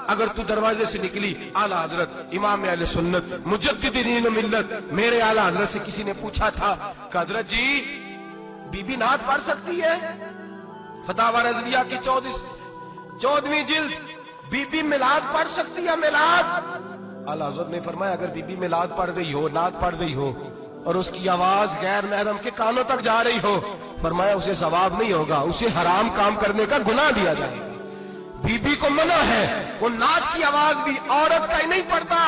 اگر تو دروازے سے نکلی اعلیٰ حضرت امام اہل سنت مجدد دین و ملت میرے اعلیٰ حضرت سے کسی نے پوچھا تھا کہ حضرت جی بی بی نعت پڑھ سکتی ہے؟ فتاوی رضویہ کی 14ویں جلد، بی بی میلاد پڑھ سکتی ہے؟ میلاد اعلیٰ حضرت نے فرمایا اگر بی بی میلاد پڑھ رہی ہو، نعت پڑھ رہی ہو اور اس کی آواز غیر محرم کے کانوں تک جا رہی ہو، فرمایا اسے ثواب نہیں ہوگا، اسے حرام کام کرنے کا گناہ دیا جائے گا۔ بی بی کو منع ہے، وہ نعت کی آواز بھی عورت کا ہی نہیں پڑتا،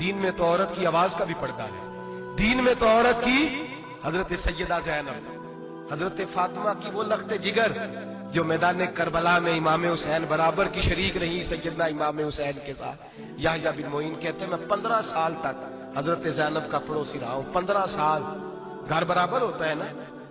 دین میں تو عورت کی آواز کا بھی پڑتا ہے۔ دین میں تو عورت کی حضرت سیدہ زینب، حضرت فاطمہ کی وہ لخت جگر جو میدان کربلا میں امام حسین برابر کی شریک رہی سیدنا امام حسین کے ساتھ۔ یحییٰ بن معین کہتے ہیں میں 15 سال تک حضرت زینب کا پڑوسی رہا ہوں۔ 15 سال، گھر برابر ہوتا ہے نا،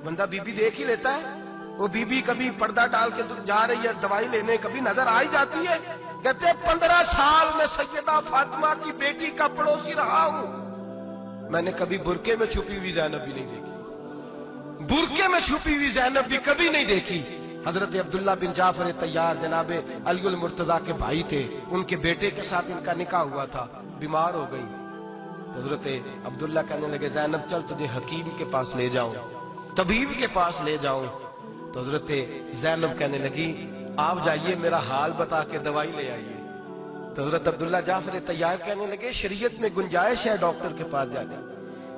بندہ بی بی دیکھ ہی لیتا ہے۔ وہ بی بی کبھی پردہ ڈال کے جا رہی ہے دوائی لینے، کبھی نظر آ ہی جاتی ہے۔ کہتے ہیں 15 سال میں سیدہ فاطمہ کی بیٹی کا پڑوسی رہا ہوں، میں نے کبھی برقعے میں چھپی ہوئی زینب بھی نہیں دیکھی، برقعے میں چھپی ہوئی زینب بھی کبھی نہیں دیکھی۔ حضرت عبداللہ بن جعفر طیار جناب علی المرتضیٰ کے بھائی تھے، ان کے بیٹے کے ساتھ ان کا نکاح ہوا تھا، بیمار ہو گئی۔ تو حضرت عبداللہ کہنے لگے زینب چل تجھے حکیم کے پاس لے جاؤں، طبیب کے پاس لے جاؤں۔ تو حضرت زینب کہنے لگی آپ جائیے میرا حال بتا کے دوائی لے آئیے۔ تو حضرت عبداللہ جعفر طیار کہنے لگے شریعت میں گنجائش ہے ڈاکٹر کے پاس جانے،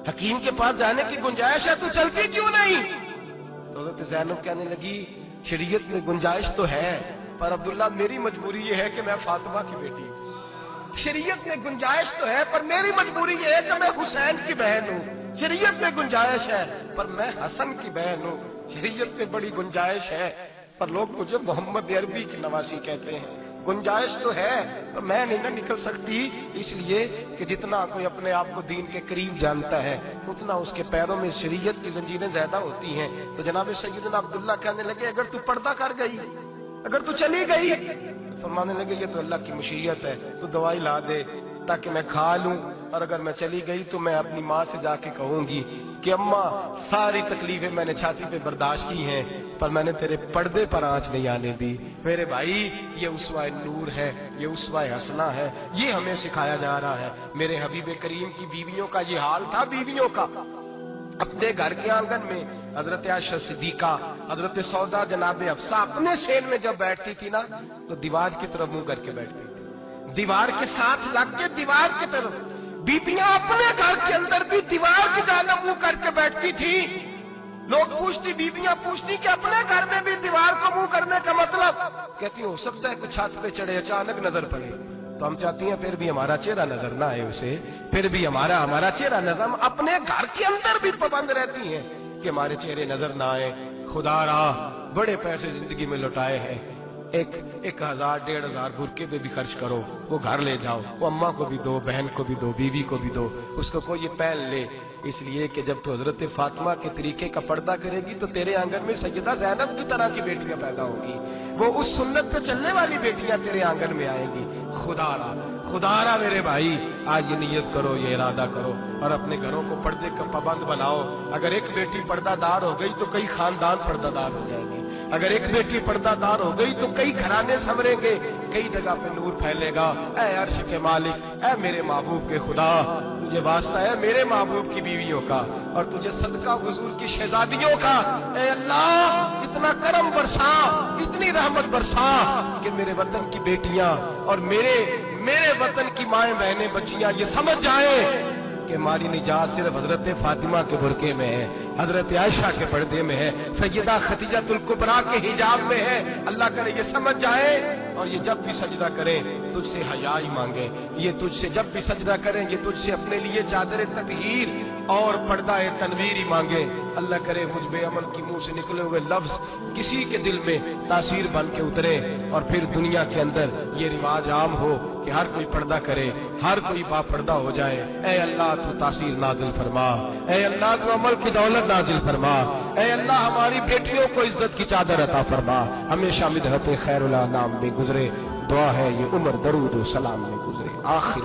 حکیم کے پاس جانے کی گنجائش ہے، تو چلتی کیوں نہیں؟ تو حضرت زینب کہنے لگی شریعت میں گنجائش تو ہے پر عبداللہ میری مجبوری یہ ہے کہ میں فاطمہ کی بیٹی ہوں۔ شریعت میں گنجائش تو ہے پر میری مجبوری یہ ہے کہ میں حسین کی بہن ہوں۔ شریعت میں گنجائش ہے پر میں حسن کی بہن ہوں۔ شریعت میں بڑی گنجائش ہے پر لوگ مجھے محمد عربی کی نواسی کہتے ہیں۔ گنجائش تو ہے پر میں نہیں نہ نکل سکتی، اس لیے کہ جتنا کوئی اپنے آپ کو دین کے قریب جانتا ہے اتنا اس کے پیروں میں شریعت کی زنجیریں زیادہ ہوتی ہیں۔ تو جناب سیدنا عبداللہ کہنے لگے اگر تو پردہ کر گئی، اگر تو چلی گئی، فرمانے لگے یہ تو اللہ کی مشیت ہے، تو دوائی لا دے تاکہ میں کھا لوں، اور اگر میں چلی گئی تو میں اپنی ماں سے جا کے کہوں گی کہ اماں ساری تکلیفیں میں نے چھاتی پہ برداشت کی ہیں پر میں نے تیرے پردے پر آنچ نہیں آنے دی۔ میرے بھائی یہ اسوہ نور ہے، یہ اسوہ حسنہ ہے، یہ ہمیں سکھایا جا رہا ہے۔ میرے حبیب کریم کی بیویوں کا یہ حال تھا، بیویوں کا اپنے گھر کے آنگن میں حضرت عائشہ صدیقہ، حضرت سودا جناب حفصہ اپنے سین میں جب بیٹھتی تھی نا تو دیوار کی طرف منہ کر کے بیٹھتی تھی، دیوار کے ساتھ لگ کے دیوار کی طرف۔ بیبیاں اپنے گھر کے اندر بھی دیوار کی جانب منہ کر کے بیٹھتی تھی۔ لوگ پوچھتی، بیبیاں پوچھتی کہ اپنے گھر میں بھی دیوار کو منہ کرنے کا مطلب؟ کہتی ہو سکتا ہے کچھ چھت پہ چڑھے اچانک نظر پڑے تو ہم چاہتی ہیں پھر بھی ہمارا چہرہ نظر نہ آئے اسے، پھر بھی ہمارا چہرہ نظر، ہم اپنے گھر کے اندر بھی پابند رہتی ہیں کہ ہمارے چہرے نظر نہ آئے۔ خدا را بڑے پیسے زندگی میں لٹائے ہیں، 1000 1500 برقعے پہ بھی خرچ کرو، وہ گھر لے جاؤ، وہ اماں کو بھی دو، بہن کو بھی دو، بیوی کو بھی دو، اس کو کوئی پہن لے، اس لیے کہ جب تو حضرت فاطمہ کے طریقے کا پردہ کرے گی تو تیرے آنگن میں سیدہ زینب کی طرح کی بیٹیاں پیدا ہوں گی، وہ اس سنت پہ چلنے والی بیٹیاں تیرے آنگن میں آئیں گی۔ خدا را میرے بھائی آج یہ نیت کرو، یہ ارادہ کرو اور اپنے گھروں کو پردے کا پابند بناؤ۔ اگر ایک بیٹی پردہ دار ہو گئی تو کئی خاندان پردہ دار ہو جائیں گے، اگر ایک بیٹی پردہ دار ہو گئی تو کئی گھرانے سنوریں گے، کئی جگہ پہ نور پھیلے گا۔ اے عرش کے مالک، اے میرے محبوب کے خدا، تجھے واسطہ ہے میرے محبوب کی بیویوں کا اور تجھے صدقہ حضور کی شہزادیوں کا۔ اے اللہ اتنا کرم برسا، اتنی رحمت برسا کہ میرے وطن کی بیٹیاں اور میرے وطن کی مائیں بہنیں بچیاں یہ سمجھ جائیں کہ ہماری نجات صرف حضرت فاطمہ کے برقعے میں ہے، حضرت عائشہ کے پردے میں ہے، سیدہ خدیجہ الکبریٰ کے حجاب میں ہے۔ اللہ کرے یہ سمجھ جائے اور یہ جب بھی سجدہ کریں تجھ سے حیا ہی مانگیں، یہ تجھ سے جب بھی سجدہ کریں یہ تجھ سے اپنے لیے چادر تطہیر اور پردہ تنویر ہی مانگیں۔ اللہ کرے مجھ بے عمل کی منہ سے نکلے ہوئے لفظ کسی کے دل میں تاثیر بن کے اترے اور پھر دنیا کے اندر یہ رواج عام ہو کہ ہر کوئی پردہ کرے، ہر کوئی با پردہ ہو جائے۔ اے اللہ تو تاثیر نازل فرما، اے اللہ تو عمل کی دولت نازل فرما، اے اللہ ہماری بیٹیوں کو عزت کی چادر عطا فرما، ہمیشہ مدحت خیر الانام میں گزرے۔ دعا ہے یہ عمر درود و سلام میں گزرے۔ آخر